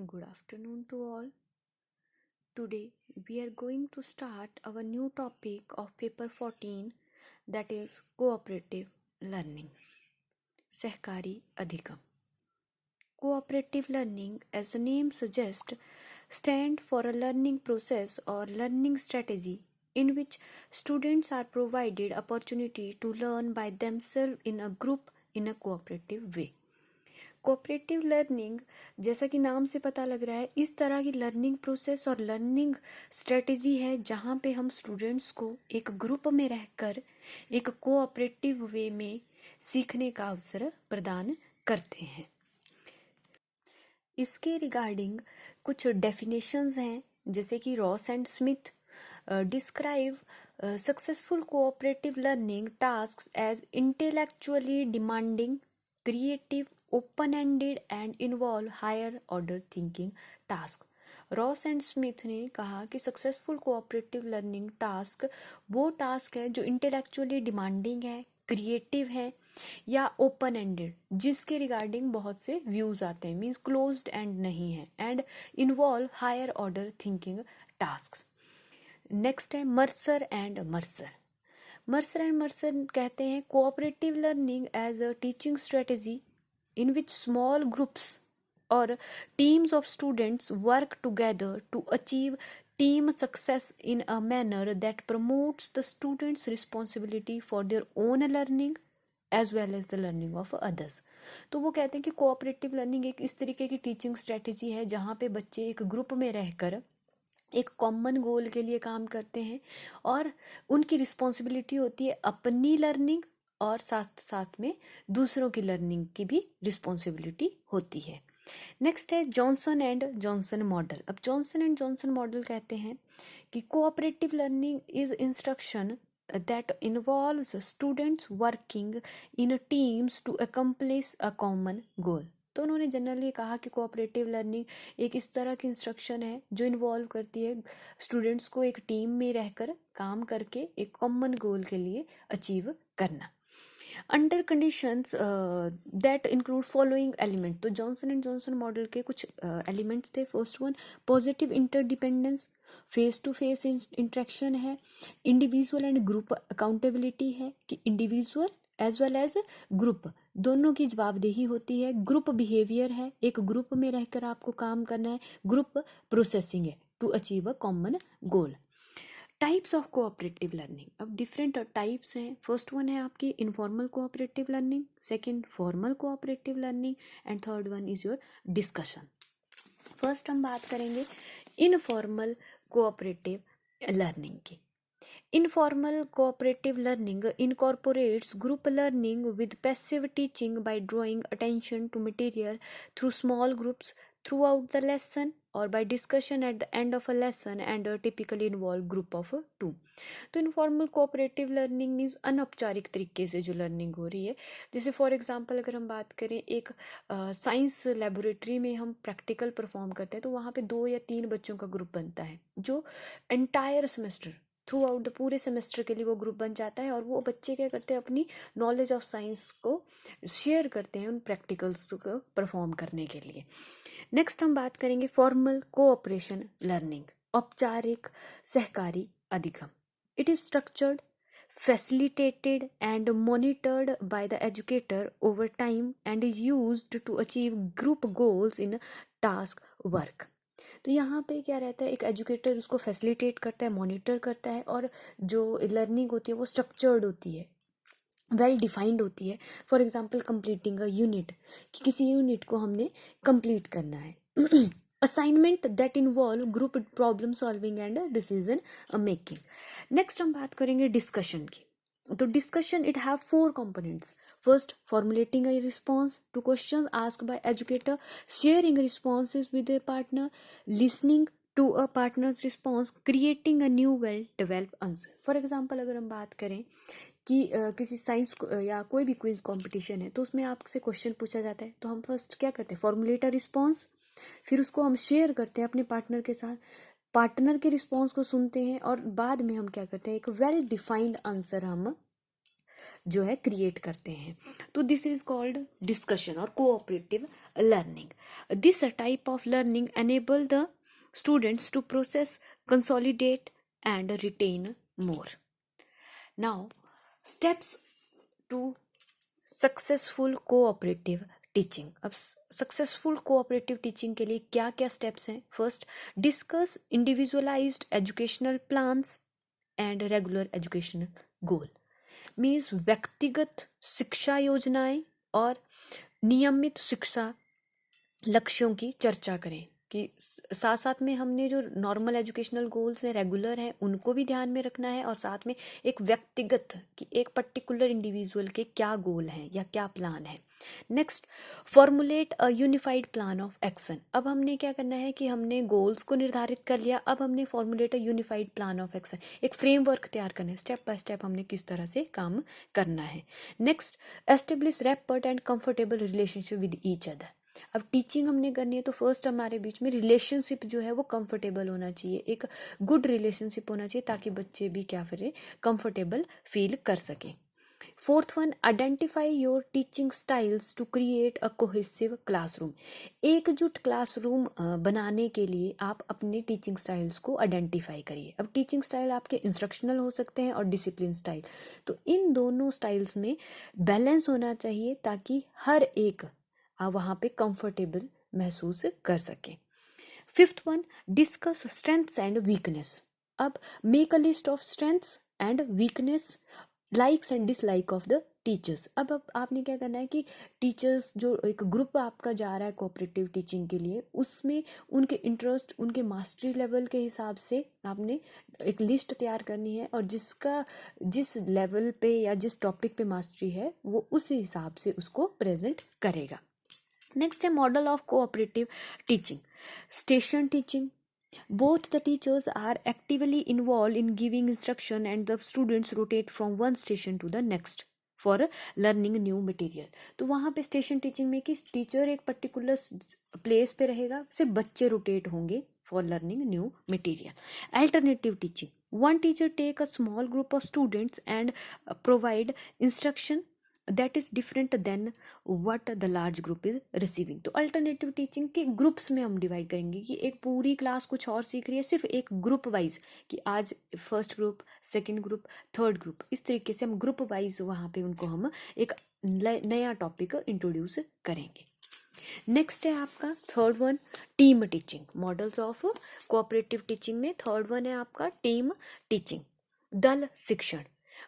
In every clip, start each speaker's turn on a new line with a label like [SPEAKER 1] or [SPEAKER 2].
[SPEAKER 1] Good afternoon to all. Today we are going to start our new topic of paper 14, that is cooperative learning. Sehkari Adhikam. Cooperative learning, as the name suggests, stands for a learning process or learning strategy in which students are provided opportunity to learn by themselves in a group in a cooperative way. Cooperative learning, जैसा कि नाम से पता लग रहा है, इस तरह की लर्निंग प्रोसेस और लर्निंग स्ट्रेटेजी है जहाँ पे हम स्टूडेंट्स को एक ग्रुप में रहकर एक कोऑपरेटिव वे में सीखने का अवसर प्रदान करते हैं। इसके रिगार्डिंग कुछ डेफिनेशंस हैं, जैसे कि Ross and Smith describe successful cooperative learning tasks as intellectually demanding, creative, open-ended and involve higher order thinking task. Ross and Smith ने कहा कि सक्सेसफुल कोऑपरेटिव लर्निंग टास्क वो टास्क है जो इंटेलेक्चुअली डिमांडिंग है, क्रिएटिव है या ओपन एंडेड, जिसके रिगार्डिंग बहुत से व्यूज आते हैं, मीन्स क्लोज्ड एंड नहीं है, and involve higher order thinking task. Next है Mercer and Mercer. Mercer and Mercer कहते हैं cooperative learning as a teaching strategy in which small groups or teams of students work together to achieve team success in a manner that promotes the students' responsibility for their own learning as well as the learning of others. तो वो कहते हैं कि cooperative learning एक इस तरीके की teaching strategy है जहाँ पे बच्चे एक ग्रुप में रहकर एक कॉमन गोल के लिए काम करते हैं और उनकी रिस्पॉन्सिबिलिटी होती है अपनी लर्निंग और साथ साथ में दूसरों की लर्निंग की भी रिस्पॉन्सिबिलिटी होती है। नेक्स्ट है जॉनसन एंड जॉनसन मॉडल। अब जॉनसन एंड जॉनसन मॉडल कहते हैं कि cooperative learning is instruction that involves students working in teams to accomplish a common goal. तो उन्होंने जनरली कहा कि कोऑपरेटिव लर्निंग एक इस तरह की इंस्ट्रक्शन है जो इन्वॉल्व करती है स्टूडेंट्स को एक टीम में रहकर काम करके एक कॉमन गोल के लिए अचीव करना under conditions that include following element. तो जॉनसन एंड जॉनसन मॉडल के कुछ एलिमेंट्स थे। First one positive interdependence, face to face interaction है, इंडिविजुअल एंड ग्रुप अकाउंटेबिलिटी है कि individual as well as group दोनों की जवाबदेही होती है, ग्रुप बिहेवियर है, एक ग्रुप में रहकर आपको काम करना है, ग्रुप प्रोसेसिंग है to achieve a common goal. Types of cooperative learning, अब डिफरेंट टाइप्स हैं। फर्स्ट वन है आपकी informal cooperative learning, second formal cooperative learning and third one is your discussion. First हम बात करेंगे इनफॉर्मल कोऑपरेटिव लर्निंग की। Informal cooperative learning incorporates group learning with passive teaching by drawing attention to material through small groups throughout the lesson or by discussion at the end of a lesson and typically involve group of 2. तो informal cooperative learning means अनौपचारिक तरीके से जो learning हो रही है। जैसे for example अगर हम बात करें एक साइंस लेबोरेटरी में हम प्रैक्टिकल परफॉर्म करते हैं तो वहाँ पे 2 या 3 बच्चों का ग्रुप बनता है जो entire semester through out the पूरे सेमेस्टर के लिए वो ग्रुप बन जाता है और वो बच्चे क्या करते हैं अपनी नॉलेज ऑफ साइंस को शेयर करते हैं उन प्रैक्टिकल्स को परफॉर्म करने के लिए। नेक्स्ट हम बात करेंगे फॉर्मल कोऑपरेशन लर्निंग, औपचारिक सहकारी अधिगम। It is structured, facilitated and monitored by the educator over time and is used to achieve group goals in task work. तो यहाँ पे क्या रहता है, एक एजुकेटर उसको फैसिलिटेट करता है, मॉनिटर करता है और जो लर्निंग होती है वो स्ट्रक्चर्ड होती है, वेल डिफाइंड होती है। For example completing a unit, कि किसी यूनिट को हमने कंप्लीट करना है। Assignment that involve group problem solving and decision making. Next हम बात करेंगे डिस्कशन की। तो discussion it have 4 components. First formulating a response to question asked by educator, sharing responses with a partner, listening to a partners response, creating a new well develop answer. For example अगर हम बात करें कि किसी science या कोई भी quiz competition है तो उसमें आपसे क्वेश्चन पूछा जाता है तो हम फर्स्ट क्या करते हैं, फॉर्मुलेट अ रिस्पॉन्स, फिर उसको हम शेयर करते हैं अपने पार्टनर के साथ, पार्टनर के रिस्पॉन्स को सुनते हैं और बाद में हम क्या करते हैं, एक वेल डिफाइंड आंसर हम जो है क्रिएट करते हैं। तो दिस इज कॉल्ड डिस्कशन और cooperative learning. This type of learning enable the students to process, consolidate and retain more. Now, steps to successful cooperative teaching. अब सक्सेसफुल कोऑपरेटिव टीचिंग के लिए क्या क्या स्टेप्स हैं? First, discuss individualised educational plans and regular educational goal. Means व्यक्तिगत शिक्षा योजनाएं और नियमित शिक्षा लक्ष्यों की चर्चा करें कि साथ साथ में हमने जो नॉर्मल एजुकेशनल गोल्स हैं, रेगुलर हैं, उनको भी ध्यान में रखना है और साथ में एक व्यक्तिगत कि एक पर्टिकुलर इंडिविजुअल के क्या गोल हैं या क्या प्लान है. Next, formulate a unified plan of action. अब हमने क्या करना है कि हमने गोल्स को निर्धारित कर लिया, अब हमने formulate a unified plan of action, एक फ्रेमवर्क तैयार करना है, स्टेप बाय स्टेप हमने किस तरह से काम करना है. Next, establish rapport and comfortable relationship with each other. अब टीचिंग हमने करनी है तो फर्स्ट हमारे बीच में रिलेशनशिप जो है वो कंफर्टेबल होना चाहिए, एक गुड रिलेशनशिप होना चाहिए ताकि बच्चे भी क्या करें, कंफर्टेबल फील कर सकें. Fourth one, identify your teaching styles to create a cohesive classroom. एकजुट क्लासरूम बनाने के लिए आप अपने टीचिंग स्टाइल्स को आइडेंटिफाई करिए. अब टीचिंग स्टाइल आपके इंस्ट्रक्शनल हो सकते हैं और डिसिप्लिन स्टाइल, तो इन दोनों स्टाइल्स में बैलेंस होना चाहिए ताकि हर एक आप वहाँ पे कंफर्टेबल महसूस कर सकें. Fifth one, discuss strengths and weakness. अब make a list of strengths and weakness, likes and dislike of the teachers. अब आपने क्या करना है कि टीचर्स जो एक ग्रुप आपका जा रहा है कोऑपरेटिव टीचिंग के लिए, उसमें उनके इंटरेस्ट, उनके मास्टरी लेवल के हिसाब से आपने एक लिस्ट तैयार करनी है और जिसका जिस लेवल पे या जिस टॉपिक पे मास्टरी है वो उसी हिसाब से उसको प्रेजेंट करेगा. नेक्स्ट है model of cooperative teaching. Station teaching. Both the teachers are actively involved in giving instruction and the students rotate from one station to the next for learning new material. तो वहाँ पे station teaching में कि teacher एक particular place पे रहेगा, सिर्फ बच्चे रोटेट होंगे for learning new material. Alternative teaching. One teacher take a small group of students and provide instruction that is different than what the large group is receiving. तो alternative teaching के groups में हम divide करेंगे कि एक पूरी class कुछ और सीख रही है, सिर्फ एक ग्रुप वाइज कि आज first group, second group, third group, इस तरीके से हम ग्रुप वाइज वहाँ पे उनको हम एक नया टॉपिक इंट्रोड्यूस करेंगे. नेक्स्ट है आपका third one, team teaching. Models of cooperative teaching में थर्ड वन है आपका टीम टीचिंग. दल शिक्षण.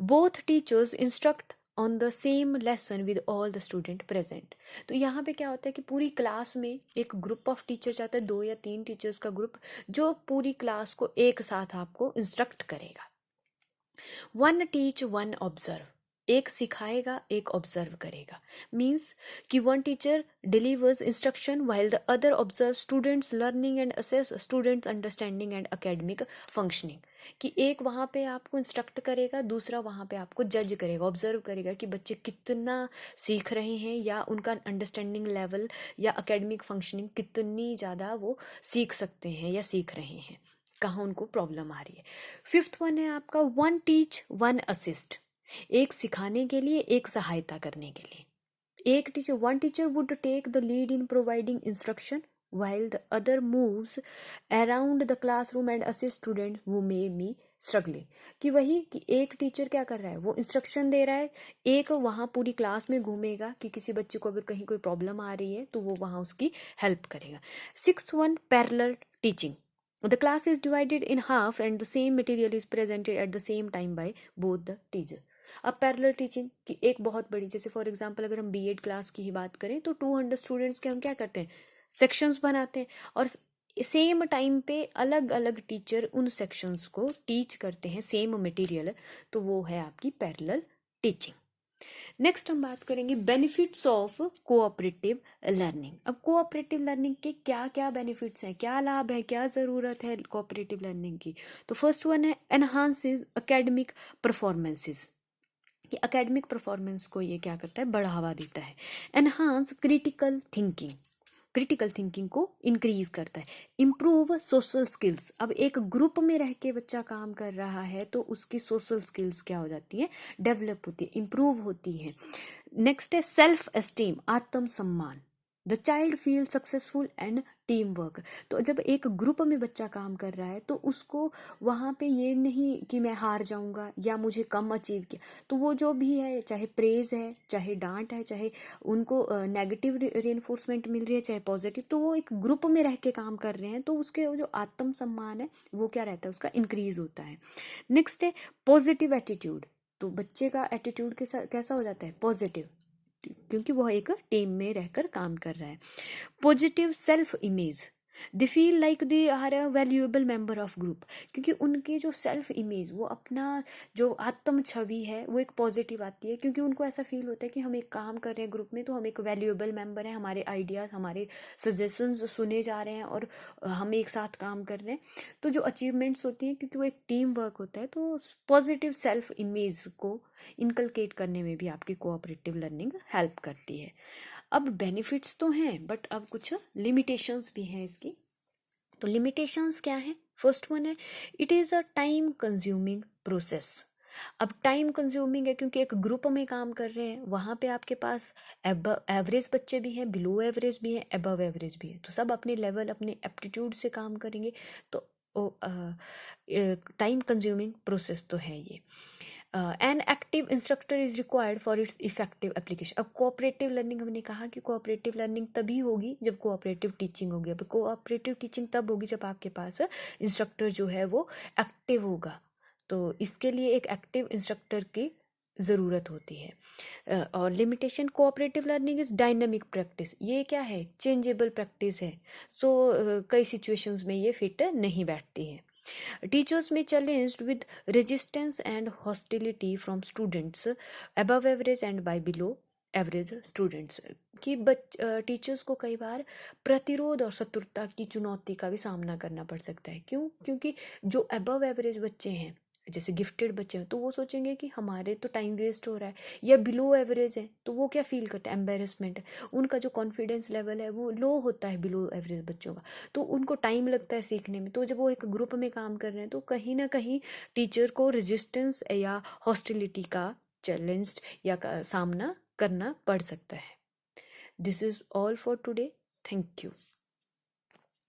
[SPEAKER 1] Both teachers instruct on the same lesson with all the student present. तो यहाँ पे क्या होता है कि पूरी क्लास में एक ग्रुप ऑफ टीचर चाहता है, 2 या 3 टीचर्स का ग्रुप जो पूरी क्लास को एक साथ आपको इंस्ट्रक्ट करेगा. One teach one observe. एक सिखाएगा, एक ऑब्जर्व करेगा. मीन्स कि one teacher delivers instruction while the other observes students learning and assess students understanding and academic functioning. कि एक वहाँ पे आपको इंस्ट्रक्ट करेगा, दूसरा वहाँ पे आपको जज करेगा, ऑब्जर्व करेगा कि बच्चे कितना सीख रहे हैं या उनका अंडरस्टैंडिंग लेवल या एकेडमिक फंक्शनिंग कितनी ज़्यादा वो सीख सकते हैं या सीख रहे हैं, कहाँ उनको प्रॉब्लम आ रही है. फिफ्थ वन है आपका वन टीच वन असिस्ट. एक सिखाने के लिए, एक सहायता करने के लिए. एक teacher, one teacher would take the lead in providing instruction while the other moves around the classroom and assist students who may be struggling. कि वही कि एक टीचर क्या कर रहा है, वो इंस्ट्रक्शन दे रहा है, एक वहाँ पूरी क्लास में घूमेगा कि किसी बच्चे को अगर कहीं कोई प्रॉब्लम आ रही है तो वो वहाँ उसकी हेल्प करेगा. Sixth one, parallel teaching. The class is divided in half and the same material is presented at the same time by both the teacher. अब पैरेलल टीचिंग की एक बहुत बड़ी, जैसे फॉर एग्जांपल अगर हम बीएड क्लास की ही बात करें तो 200 स्टूडेंट्स के हम क्या करते हैं, सेक्शंस बनाते हैं और सेम टाइम पे अलग अलग टीचर उन सेक्शंस को टीच करते हैं सेम मटेरियल, तो वो है आपकी पैरेलल टीचिंग. नेक्स्ट हम बात करेंगे बेनिफिट्स ऑफ कोऑपरेटिव लर्निंग. अब कोऑपरेटिव लर्निंग के क्या क्या बेनिफिट्स हैं, क्या लाभ है, क्या ज़रूरत है कोऑपरेटिव लर्निंग की. तो फर्स्ट वन है एनहांसेस एकेडमिक परफॉर्मेंसेस. कि एकेडमिक परफॉर्मेंस को ये क्या करता है, बढ़ावा देता है. Enhance critical thinking. Critical thinking को इंक्रीज करता है. Improve social skills. अब एक ग्रुप में रह के बच्चा काम कर रहा है तो उसकी सोशल स्किल्स क्या हो जाती है, डेवलप होती है, इम्प्रूव होती है. नेक्स्ट है सेल्फ एस्टीम, आत्म सम्मान. The child feel successful and team work. तो जब एक ग्रुप में बच्चा काम कर रहा है तो उसको वहाँ पे ये नहीं कि मैं हार जाऊंगा या मुझे कम अचीव किया, तो वो जो भी है, चाहे प्रेज है, चाहे डांट है, चाहे उनको नेगेटिव रेनफोर्समेंट मिल रही है, चाहे पॉजिटिव, तो वो एक ग्रुप में रह के काम कर रहे हैं, तो उसके जो आत्म सम्मान है वो क्या रहता है, उसका इंक्रीज होता है। नेक्स्ट है पॉजिटिव एटीट्यूड। तो बच्चे का एटीट्यूड कैसा हो जाता है, पॉजिटिव, क्योंकि वह एक टीम में रहकर काम कर रहा है। Positive self image, they feel like they are a valuable member of group, क्योंकि उनकी जो सेल्फ इमेज, वो अपना जो आत्म छवि है वो एक पॉजिटिव आती है, क्योंकि उनको ऐसा फील होता है कि हम एक काम कर रहे हैं ग्रुप में, तो हम एक वैल्यूएबल मेंबर हैं, हमारे आइडियाज, हमारे सजेशंस सुने जा रहे हैं और हम एक साथ काम कर रहे हैं। तो जो अचीवमेंट्स होती हैं, क्योंकि वो एक टीम वर्क होता है, तो पॉजिटिव सेल्फ इमेज को इनकलकेट करने में भी आपकी कोऑपरेटिव लर्निंग हेल्प करती है। अब बेनिफिट्स तो हैं, बट अब कुछ लिमिटेशंस भी हैं इसकी। तो लिमिटेशंस क्या है? फर्स्ट वन है, it is a time consuming process. अब टाइम कंज्यूमिंग है क्योंकि एक ग्रुप में काम कर रहे हैं, वहाँ पे आपके पास एवरेज बच्चे भी हैं, बिलो एवरेज भी हैं, अबव एवरेज भी हैं, तो सब अपने लेवल, अपने एप्टीट्यूड से काम करेंगे, तो टाइम कंज्यूमिंग प्रोसेस तो है ये। An active instructor is required for its effective application. अब कोऑपरेटिव लर्निंग, हमने कहा कि कोऑपरेटिव लर्निंग तभी होगी जब कोऑपरेटिव टीचिंग होगी। अब कोऑपरेटिव टीचिंग तब होगी जब आपके पास इंस्ट्रक्टर जो है वो एक्टिव होगा, तो इसके लिए एक एक्टिव इंस्ट्रक्टर की ज़रूरत होती है। और limitation, cooperative learning is dynamic practice, ये क्या है, चेंजेबल प्रैक्टिस है, सो कई सिचुएशंस में ये फिट नहीं बैठती है। Teachers may challenged with resistance and hostility from students above average and by below average students, कि टीचर्स को कई बार प्रतिरोध और शत्रुता की चुनौती का भी सामना करना पड़ सकता है। क्यों? क्योंकि जो अबव एवरेज बच्चे हैं, जैसे गिफ्टेड बच्चे हैं, तो वो सोचेंगे कि हमारे तो टाइम वेस्ट हो रहा है, या बिलो एवरेज है तो वो क्या फील करते हैं, एम्बेरसमेंट है, उनका जो कॉन्फिडेंस लेवल है वो लो होता है बिलो एवरेज बच्चों का, तो उनको टाइम लगता है सीखने में। तो जब वो एक ग्रुप में काम कर रहे हैं तो कहीं ना कहीं टीचर को रेजिस्टेंस या हॉस्टिलिटी का चैलेंज या सामना करना पड़ सकता है। This is all for today, thank you.